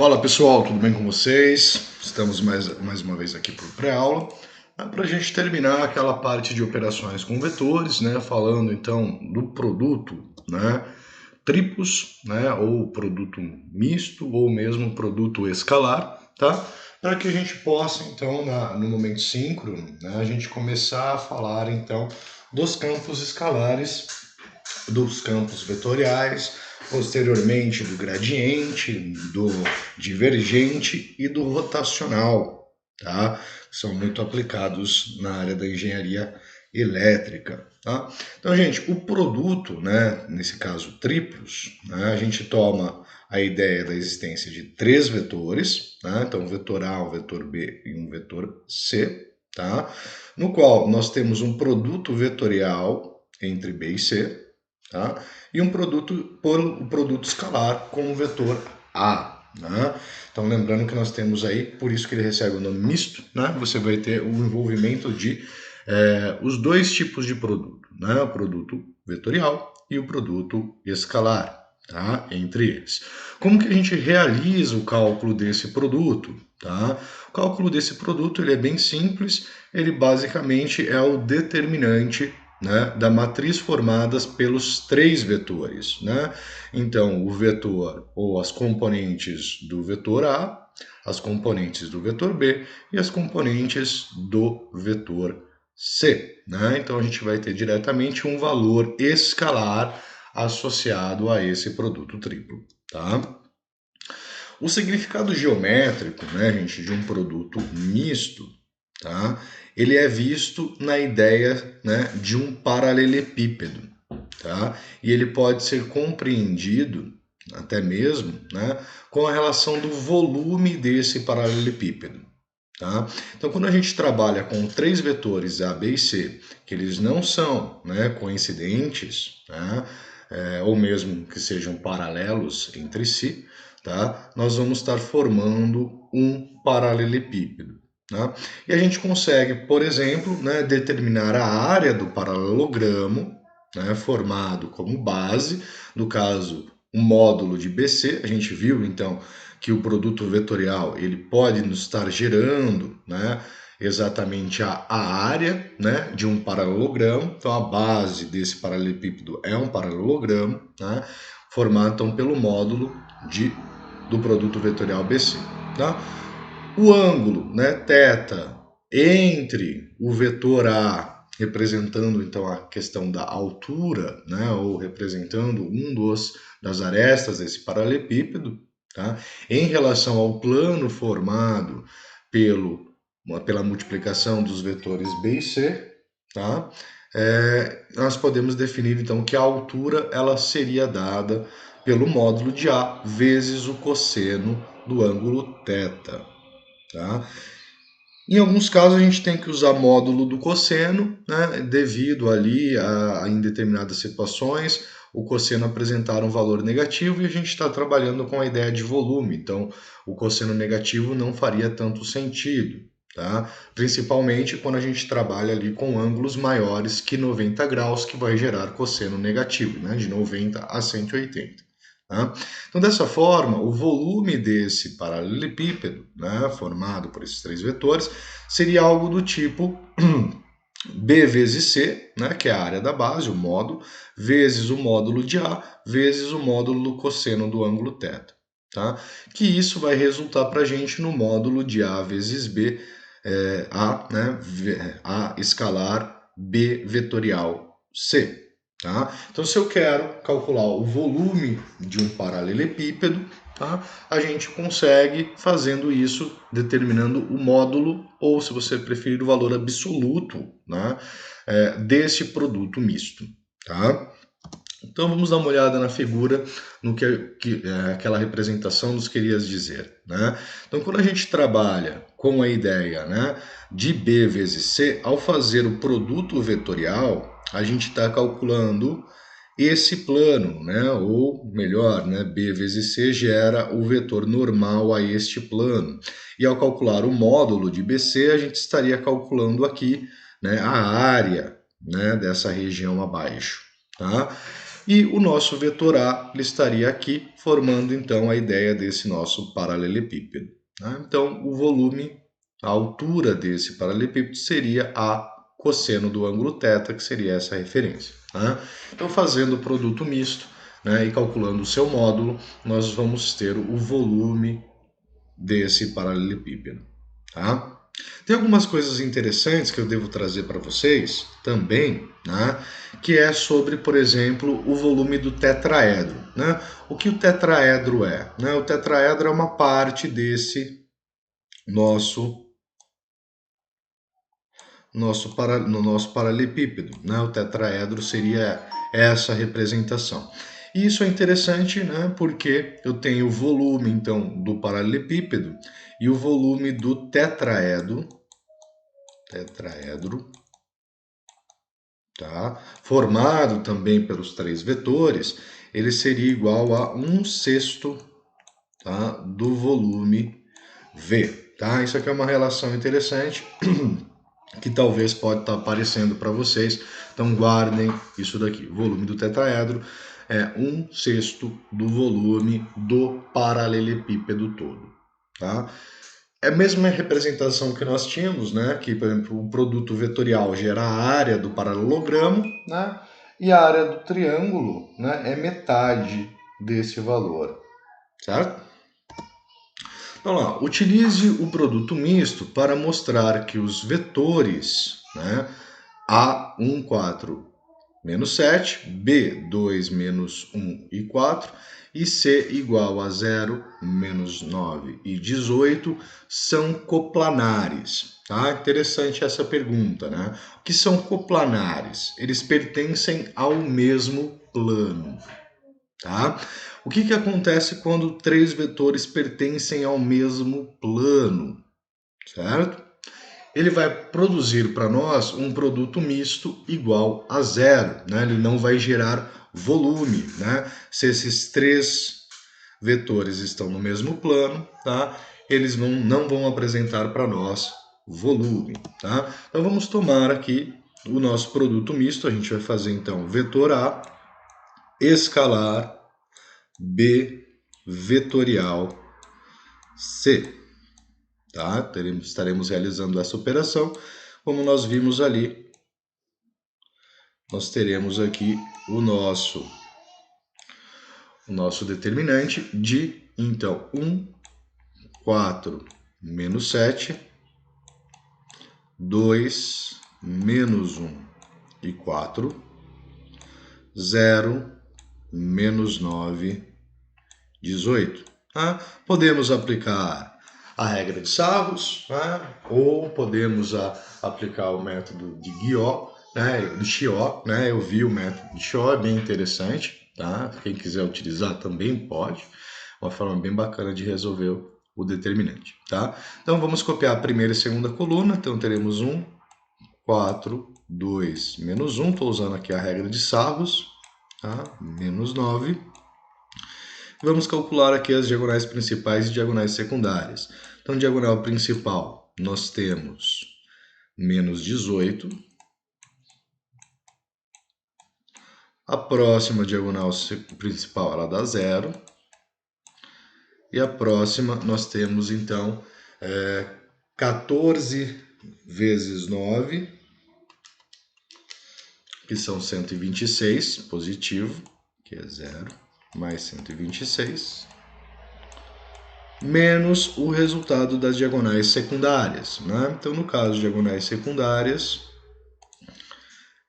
Fala pessoal, tudo bem com vocês? Estamos mais uma vez aqui para o pré-aula, para a gente terminar aquela parte de operações com vetores, né? Falando então do produto, né? Triplos, né? Ou produto misto, ou mesmo produto escalar, tá? Para que a gente possa então, no momento síncrono, né? A gente começar a falar então dos campos escalares, dos campos vetoriais, posteriormente do gradiente, do divergente e do rotacional, tá? São muito aplicados na área da engenharia elétrica, tá? Então, gente, o produto, né, nesse caso triplos, né, a gente toma a ideia da existência de três vetores, né? Então, um vetor A, um vetor B e um vetor C, tá? No qual nós temos um produto vetorial entre B e C, tá? E um produto por o produto escalar com o vetor A, né? Então lembrando que nós temos aí, por isso que ele recebe o nome misto, né? Você vai ter o envolvimento de os dois tipos de produto, né? O produto vetorial e o produto escalar, tá? Entre eles. Como que a gente realiza o cálculo desse produto? Tá? O cálculo desse produto ele é bem simples, ele basicamente é o determinante, né, da matriz formadas pelos três vetores, né? Então, o vetor ou as componentes do vetor A, as componentes do vetor B e as componentes do vetor C, né? Então, a gente vai ter diretamente um valor escalar associado a esse produto triplo, tá? O significado geométrico, né, gente, de um produto misto, tá? Ele é visto na ideia, né, de um paralelepípedo, tá? E ele pode ser compreendido até mesmo, né, com a relação do volume desse paralelepípedo, tá? Então, quando a gente trabalha com três vetores A, B e C, que eles não são, né, coincidentes, né, ou mesmo que sejam paralelos entre si, tá? Nós vamos estar formando um paralelepípedo. Tá? E a gente consegue, por exemplo, né, determinar a área do paralelogramo, né, formado como base, no caso, um módulo de BC. A gente viu, então, que o produto vetorial ele pode nos estar gerando, né, exatamente a área, né, de um paralelogramo. Então, a base desse paralelepípedo é um paralelogramo, né, formado então, pelo módulo do produto vetorial BC. Tá? O ângulo, né, θ, entre o vetor A, representando então a questão da altura, né, ou representando das arestas desse paralelepípedo, tá? Em relação ao plano formado pela multiplicação dos vetores B e C, tá? Nós podemos definir então que a altura ela seria dada pelo módulo de A vezes o cosseno do ângulo θ. Tá? Em alguns casos a gente tem que usar módulo do cosseno, né, devido ali em determinadas situações o cosseno apresentar um valor negativo e a gente está trabalhando com a ideia de volume, então o cosseno negativo não faria tanto sentido, tá? Principalmente quando a gente trabalha ali com ângulos maiores que 90 graus, que vai gerar cosseno negativo, né, de 90 a 180. Tá? Então, dessa forma, o volume desse paralelepípedo, né, formado por esses três vetores, seria algo do tipo B vezes C, né, que é a área da base, o módulo, vezes o módulo de A, vezes o módulo do cosseno do ângulo θ. Tá? Que isso vai resultar para a gente no módulo de A vezes B, A, né, A escalar B vetorial C. Tá? Então, se eu quero calcular o volume de um paralelepípedo, tá? A gente consegue fazendo isso, determinando o módulo, ou se você preferir, o valor absoluto, né, desse produto misto. Tá? Então vamos dar uma olhada na figura, no que aquela representação nos queria dizer. Né? Então quando a gente trabalha com a ideia, né, de B vezes C, ao fazer o produto vetorial, a gente está calculando esse plano, né? Ou melhor, né? B vezes C gera o vetor normal a este plano. E ao calcular o módulo de BC, a gente estaria calculando aqui, né, a área, né, dessa região abaixo. Tá? E o nosso vetor A ele estaria aqui, formando então a ideia desse nosso paralelepípedo. Tá? Então, o volume, a altura desse paralelepípedo seria A cosseno do ângulo θ, que seria essa referência. Tá? Então, fazendo o produto misto, né, e calculando o seu módulo, nós vamos ter o volume desse paralelepípedo. Tá? Tem algumas coisas interessantes que eu devo trazer para vocês também, né? Que é sobre, por exemplo, o volume do tetraedro. Né? O que o tetraedro é? Né? O tetraedro é uma parte desse nosso nosso paralelepípedo. Né? O tetraedro seria essa representação. E isso é interessante, né? Porque eu tenho o volume então do paralelepípedo e o volume do tetraedro, tá? Formado também pelos três vetores, ele seria igual a 1/6, tá? Do volume V. Tá? Isso aqui é uma relação interessante que talvez pode estar aparecendo para vocês. Então guardem isso daqui. O volume do tetraedro é 1/6 do volume do paralelepípedo todo. Tá? É a mesma representação que nós tínhamos, né? Que, por exemplo, o produto vetorial gera a área do paralelogramo, né? E a área do triângulo, né, é metade desse valor, certo? Então lá, utilize o produto misto para mostrar que os vetores, né, A1, 4, menos 7, B2, menos 1 e 4, e C igual a 0, menos 9 e 18 são coplanares. Tá? Interessante essa pergunta, né? O que são coplanares? Eles pertencem ao mesmo plano. Tá? O que acontece quando três vetores pertencem ao mesmo plano? Certo? Ele vai produzir para nós um produto misto igual a zero, né? Ele não vai gerar volume, né? Se esses três vetores estão no mesmo plano, tá? Eles não vão apresentar para nós volume, tá? Então vamos tomar aqui o nosso produto misto, a gente vai fazer então vetor A escalar B vetorial C, tá? Estaremos realizando essa operação. Como nós vimos ali, nós teremos aqui o nosso determinante de, então, 1, 4, menos 7, 2, menos 1 e 4, 0, menos 9, 18. Tá? Podemos aplicar a regra de Sarros, né? Ou podemos aplicar o método de Guiot, né? De Chiot, né? Eu vi o método de Chiot, é bem interessante, tá? Quem quiser utilizar também pode, uma forma bem bacana de resolver o determinante, tá? Então vamos copiar a primeira e segunda coluna, então teremos 1, 4, 2, menos 1, estou usando aqui a regra de Sarros, tá? Menos 9. Vamos calcular aqui as diagonais principais e diagonais secundárias. Então, diagonal principal, nós temos menos 18. A próxima diagonal principal, ela dá 0. E a próxima, nós temos, então, 14 vezes 9, que são 126, positivo, que é 0, mais 126. Menos o resultado das diagonais secundárias. Né? Então, no caso de diagonais secundárias,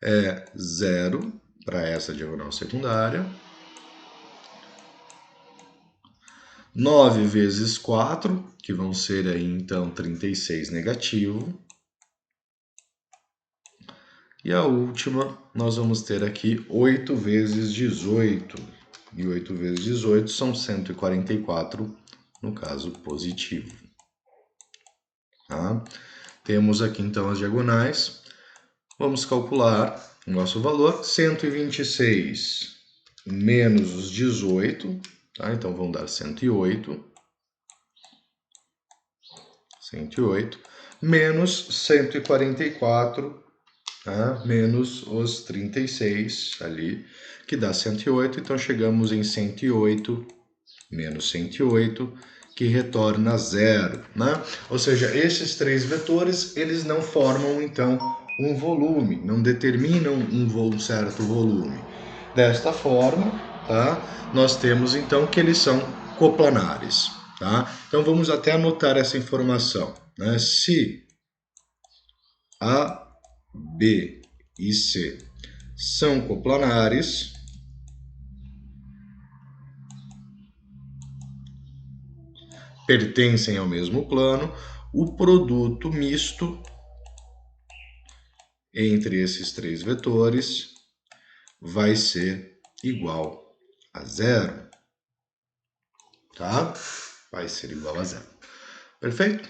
é 0 para essa diagonal secundária. 9 vezes 4, que vão ser aí, então, 36 negativo. E a última, nós vamos ter aqui 8 vezes 18. E 8 vezes 18 são 144, no caso positivo. Tá? Temos aqui então as diagonais. Vamos calcular o nosso valor. 126 menos os 18, tá? Então vão dar 108. 108 menos 144 tá? Menos os 36 ali, que dá 108. Então chegamos em 108 menos 108, que retorna zero, né? Ou seja, esses três vetores, eles não formam, então, um volume, não determinam um certo volume. Desta forma, tá? Nós temos, então, que eles são coplanares, tá? Então, vamos até anotar essa informação, né? Se A, B e C são coplanares, pertencem ao mesmo plano, o produto misto entre esses três vetores vai ser igual a zero, tá? Vai ser igual a zero. Perfeito?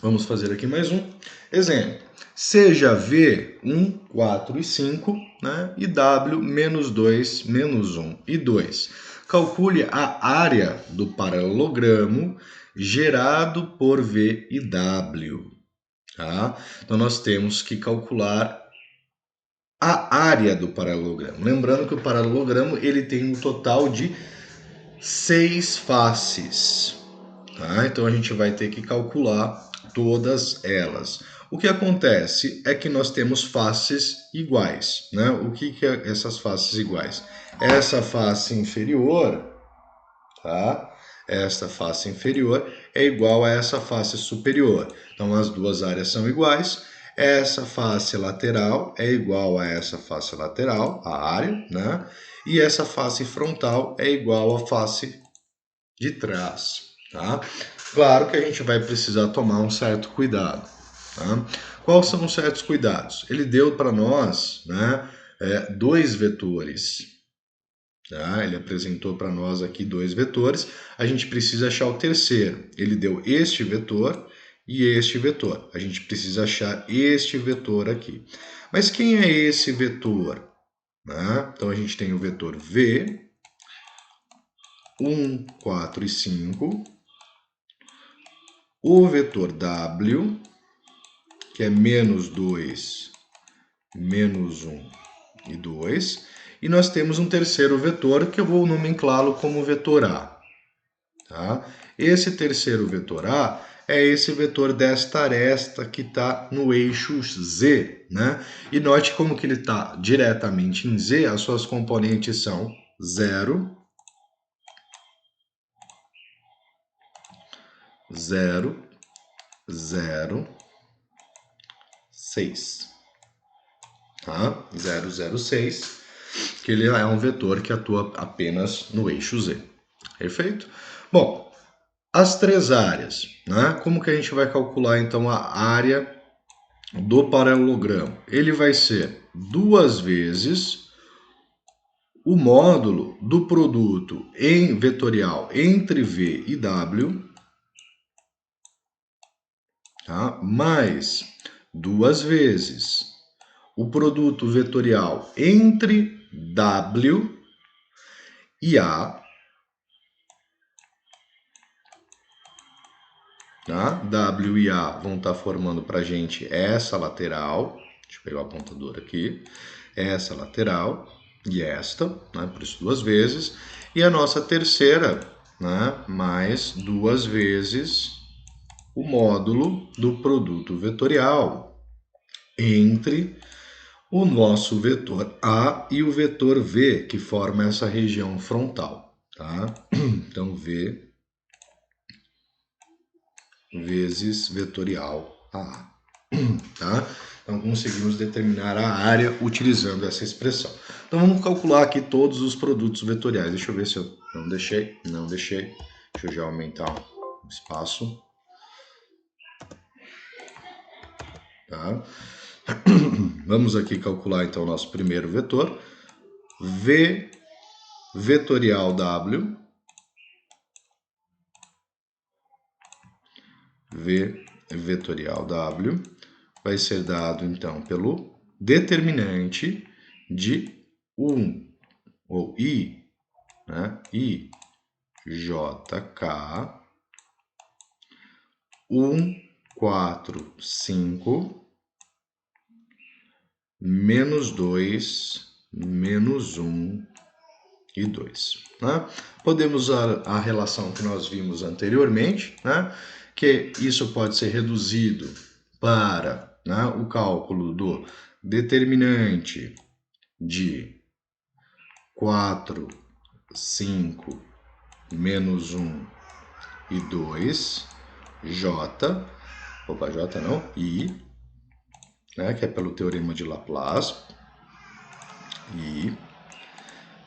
Vamos fazer aqui mais um exemplo. Seja V 1, 4 e 5, né? E W menos 2, menos 1 e 2. Calcule a área do paralelogramo gerado por V e W. Tá? Então, nós temos que calcular a área do paralelogramo. Lembrando que o paralelogramo ele tem um total de 6 faces. Tá? Então, a gente vai ter que calcular todas elas. O que acontece é que nós temos faces iguais. Né? O que é essas faces iguais? Essa face inferior, tá? Esta face inferior é igual a essa face superior. Então, as duas áreas são iguais. Essa face lateral é igual a essa face lateral, a área, né? E essa face frontal é igual à face de trás, tá? Claro que a gente vai precisar tomar um certo cuidado, tá? Quais são os certos cuidados? Ele deu para nós, né, dois vetores, tá? Ele apresentou para nós aqui dois vetores. A gente precisa achar o terceiro. Ele deu este vetor e este vetor. A gente precisa achar este vetor aqui. Mas quem é esse vetor? Né? Então a gente tem o vetor V, 1, 4 e 5. O vetor W, que é menos 2, menos 1 e 2. E nós temos um terceiro vetor que eu vou nomenclá-lo como vetor A. Tá? Esse terceiro vetor A é esse vetor desta aresta que está no eixo Z. Né? E note como que ele está diretamente em Z, as suas componentes são 0, 0, 0, 6. Tá? 0, 0, 6, que ele é um vetor que atua apenas no eixo Z. Perfeito? Bom, as três áreas, né? Como que a gente vai calcular então a área do paralelogramo? Ele vai ser duas vezes o módulo do produto em vetorial entre V e W, tá? Mais duas vezes o produto vetorial entre W e A, tá? W e A vão estar formando para a gente essa lateral. Deixa eu pegar o apontador aqui. Essa lateral e esta, né? Por isso duas vezes. E a nossa terceira, né? Mais duas vezes o módulo do produto vetorial entre o nosso vetor A e o vetor V, que forma essa região frontal. Tá? Então, V vezes vetorial A. Tá? Então conseguimos determinar a área utilizando essa expressão. Então vamos calcular aqui todos os produtos vetoriais. Deixa eu ver se eu não deixei. Não deixei. Deixa eu já aumentar o espaço. Tá? Vamos aqui calcular então o nosso primeiro vetor. V vetorial W. V vetorial W vai ser dado então pelo determinante de 1 ou I, né? I JK 1, 4, 5 menos 2, menos 1 e 2. Né? Podemos usar a relação que nós vimos anteriormente, né? Que isso pode ser reduzido para, né, o cálculo do determinante de 4, 5, menos 1 e 2, J, opa, J não, I, né, que é pelo teorema de Laplace, I,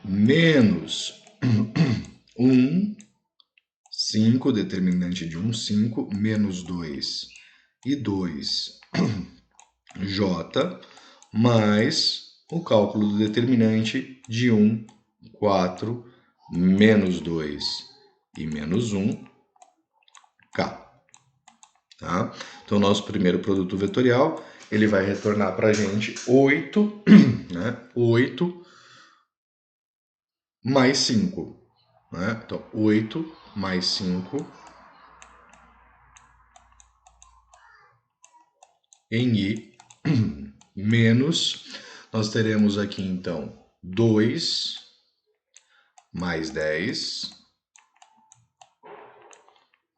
menos 1, 5, determinante de 1, 5, menos 2 e 2, J, mais o cálculo do determinante de 1, 4, menos 2 e menos 1, K. Tá? Então, o nosso primeiro produto vetorial, ele vai retornar para a gente 8, né? 8 mais 5. Né? Então, 8 mais 5 em I, menos, nós teremos aqui, então, 2 mais 10,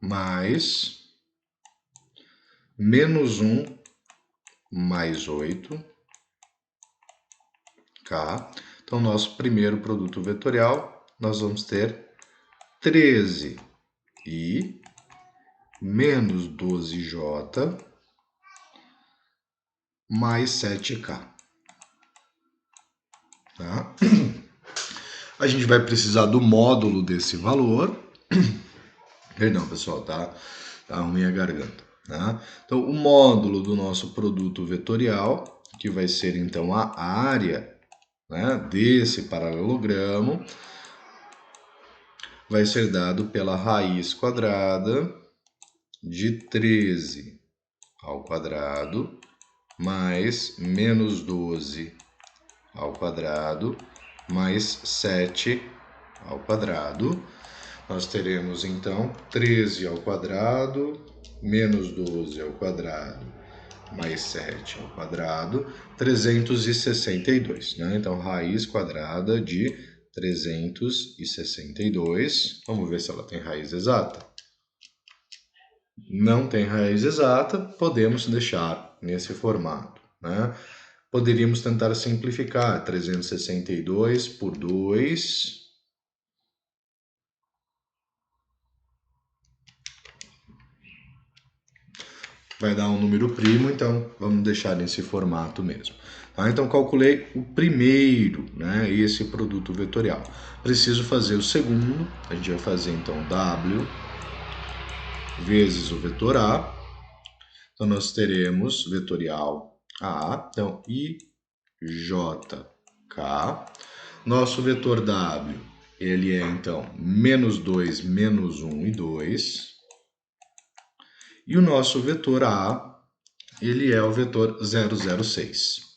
mais menos 1 mais 8, K. Então, nosso primeiro produto vetorial, nós vamos ter 13 I menos 12J mais 7K. Tá? A gente vai precisar do módulo desse valor. Perdão, pessoal, tá ruim a garganta. Tá? Então, o módulo do nosso produto vetorial, que vai ser então a área, né, desse paralelogramo, vai ser dado pela raiz quadrada de 13 ao quadrado mais menos 12 ao quadrado mais 7 ao quadrado. Nós teremos então 13 ao quadrado menos 12 ao quadrado mais 7 ao quadrado, 362. Né? Então, raiz quadrada de 362. Vamos ver se ela tem raiz exata. Não tem raiz exata, podemos deixar nesse formato. Né? Poderíamos tentar simplificar 362 por 2. Vai dar um número primo, então vamos deixar nesse formato mesmo. Tá? Então, calculei o primeiro, né, esse produto vetorial. Preciso fazer o segundo, a gente vai fazer então W vezes o vetor A. Então, nós teremos vetorial A, então IJK. Nosso vetor W, ele é então menos 2, menos 1 e 2. E o nosso vetor A, ele é o vetor 006.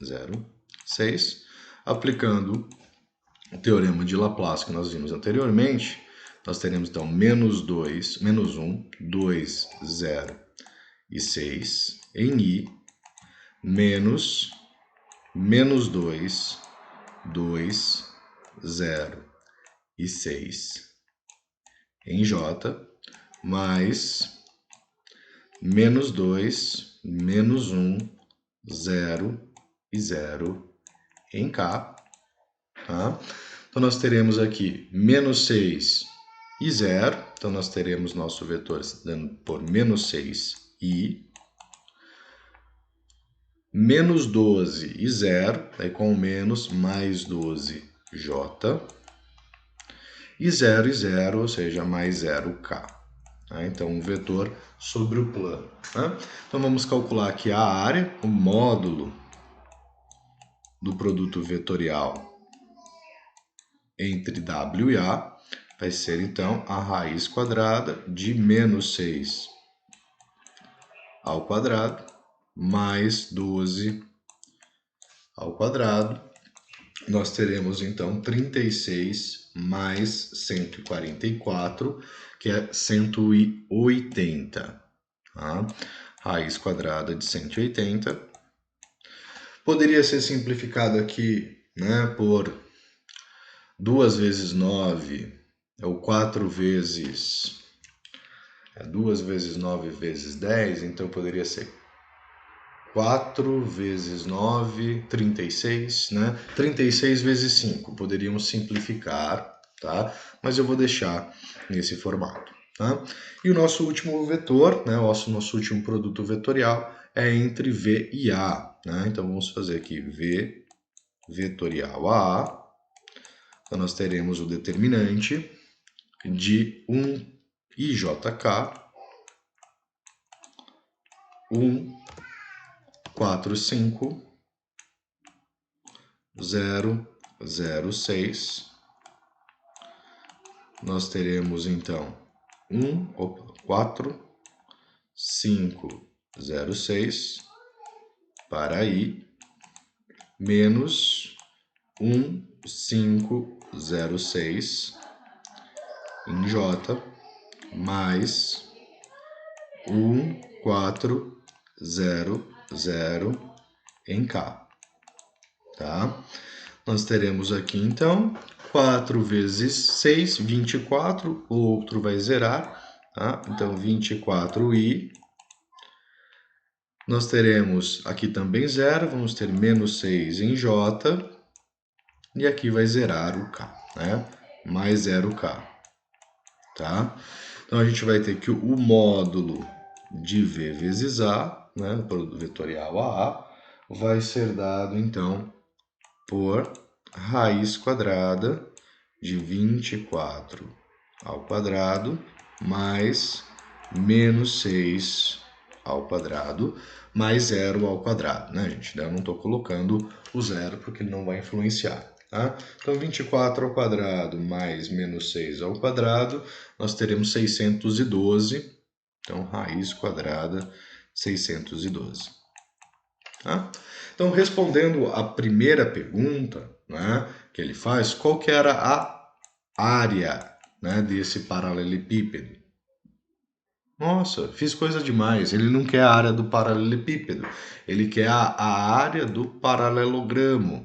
006. Aplicando o teorema de Laplace que nós vimos anteriormente, nós teremos então menos 2, menos 1, 2, 0 e 6 em I, menos 2, 2, 0 e 6 em J, mais menos 2, menos 1, 0 e 0 em K. Tá? Então, nós teremos aqui menos 6 e 0. Então, nós teremos nosso vetor dando por menos 6i. Menos 12 e 0, aí com menos, mais 12j. E 0, ou seja, mais 0k. Tá? Então, um vetor sobre o plano. Tá? Então, vamos calcular aqui a área, o módulo do produto vetorial entre W e A, vai ser então a raiz quadrada de menos 6 ao quadrado mais 12 ao quadrado. Nós teremos então 36 mais 144, que é 180. Tá? Raiz quadrada de 180 Poderia ser simplificado aqui, né, por 2 vezes 9, ou 4 vezes... 2 vezes 9 vezes 10, então poderia ser 4 vezes 9, 36, né? 36 vezes 5, poderíamos simplificar, tá? Mas eu vou deixar nesse formato, tá? E o nosso último vetor, né? O nosso último produto vetorial é entre V e A, né? Então vamos fazer aqui V vetorial A. Então nós teremos o determinante de 1 IJK, 1, 4, 5, 0, 0, 6. Nós teremos então 4, 5, 0, 6 para I, menos 1, 5, 0, 6 em J, mais 1, 4, 0, 0 em K, tá? Nós teremos aqui, então, 4 vezes 6, 24, o outro vai zerar, tá? Então, 24i. Nós teremos aqui também zero, vamos ter menos 6 em J, e aqui vai zerar o K, né? Mais 0K, tá? Então, a gente vai ter que o módulo de V vezes A, né, o produto vetorial AA, vai ser dado, então, por raiz quadrada de 24 ao quadrado mais menos 6 ao quadrado mais 0 ao quadrado, né, gente? Eu não estou colocando o zero porque ele não vai influenciar, tá? Então, 24 ao quadrado mais menos 6 ao quadrado, nós teremos 612. Então, raiz quadrada 612. Tá? Então, respondendo a primeira pergunta, né, que ele faz, qual que era a área, né, desse paralelepípedo? Nossa, fiz coisa demais. Ele não quer a área do paralelepípedo, ele quer a área do paralelogramo.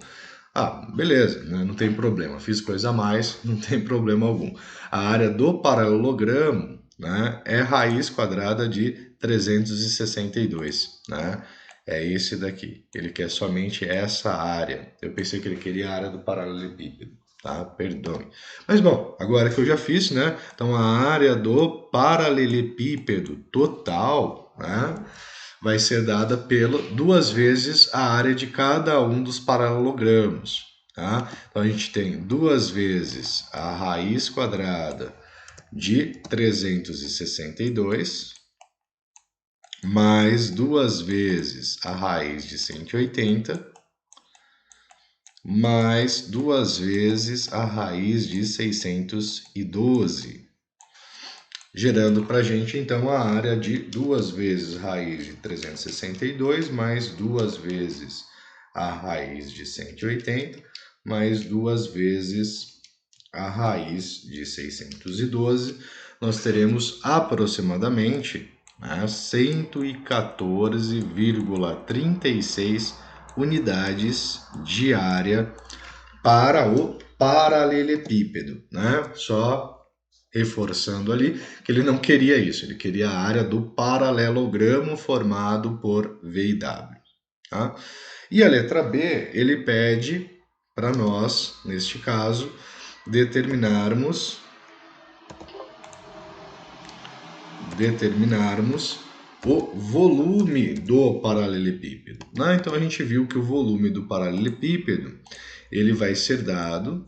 Ah, beleza, né, não tem problema. Fiz coisa a mais, não tem problema algum. A área do paralelogramo, né, é raiz quadrada de 362, né? É esse daqui. Ele quer somente essa área. Eu pensei que ele queria a área do paralelepípedo, tá? Perdoe. Mas bom, agora que eu já fiz, né? Então a área do paralelepípedo total, né, vai ser dada pela 2 vezes a área de cada um dos paralelogramos, tá? Então a gente tem 2 vezes a raiz quadrada de 362 mais 2 vezes a raiz de 180 mais 2 vezes a raiz de 612, gerando para a gente, então, a área de 2 vezes raiz de 362 mais 2 vezes a raiz de 180 mais 2 vezes a raiz de 612. Nós teremos aproximadamente, né, 114,36 unidades de área para o paralelepípedo, né? Só reforçando ali que ele não queria isso, ele queria a área do paralelogramo formado por V e W, tá? E a letra B, ele pede para nós, neste caso, determinarmos o volume do paralelepípedo, né? Então a gente viu que o volume do paralelepípedo ele vai ser dado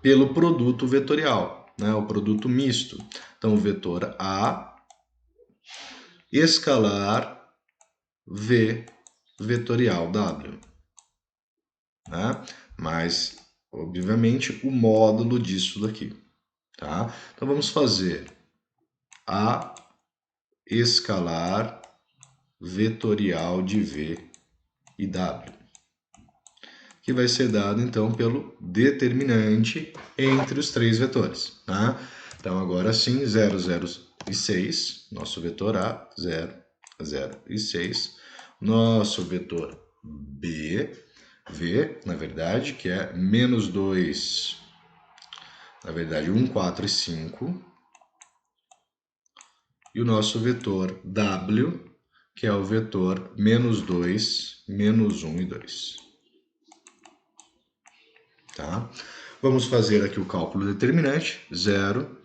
pelo produto vetorial, né? O produto misto. Então o vetor A escalar V vetorial W, né? Mas obviamente o módulo disso daqui, tá? Então vamos fazer A escalar vetorial de V e W, que vai ser dado então pelo determinante entre os três vetores, tá? Então agora sim, 0, 0 e 6, nosso vetor A, 0, 0 e 6, Nosso vetor V, na verdade, que é menos 2, na verdade 1, 4 e 5. E o nosso vetor W, que é o vetor menos 2, menos 1 e 2. Tá? Vamos fazer aqui o cálculo determinante. 0,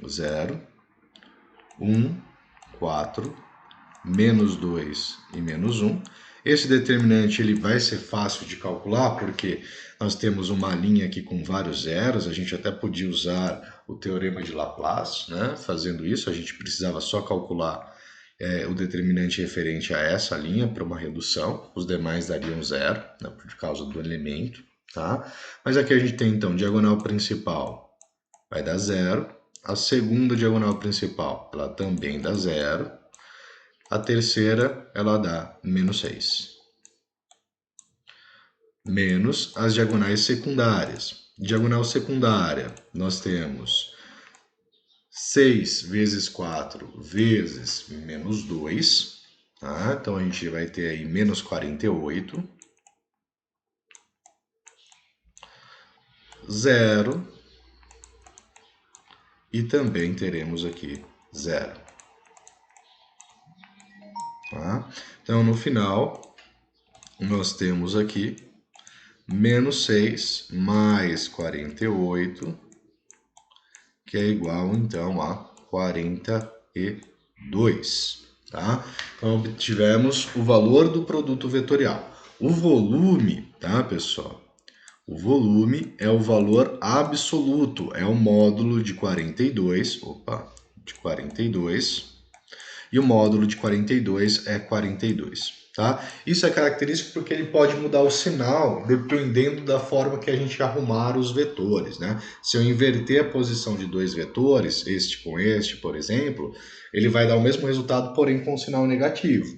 0, 1, 4, menos 2 e menos 1. Esse determinante ele vai ser fácil de calcular porque nós temos uma linha aqui com vários zeros. A gente até podia usar o teorema de Laplace, né? Fazendo isso, a gente precisava só calcular o determinante referente a essa linha para uma redução. Os demais dariam zero, né? Por causa do elemento. Tá? Mas aqui a gente tem então diagonal principal vai dar zero. A segunda diagonal principal ela também dá zero. A terceira ela dá menos 6. Menos as diagonais secundárias. Diagonal secundária, nós temos 6 vezes 4 vezes menos 2. Tá? Então a gente vai ter aí menos 48. 0. E também teremos aqui 0. Tá? Então no final, nós temos aqui menos 6 mais 48, que é igual, então, a 42. Tá? Então, obtivemos o valor do produto vetorial. O volume, tá, pessoal? O volume é o valor absoluto, é o módulo de 42, de 42, e o módulo de 42 é 42. Tá? Isso é característico porque ele pode mudar o sinal dependendo da forma que a gente arrumar os vetores. Né? Se eu inverter a posição de dois vetores, este com este, por exemplo, ele vai dar o mesmo resultado, porém com sinal negativo.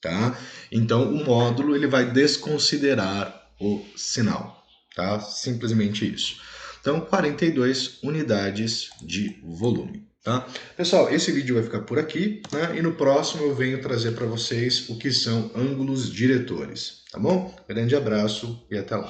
Tá? Então o módulo ele vai desconsiderar o sinal. Tá? Simplesmente isso. Então 42 unidades de volume. Tá? Pessoal, esse vídeo vai ficar por aqui, né? E no próximo eu venho trazer para vocês o que são ângulos diretores, tá bom? Grande abraço e até lá.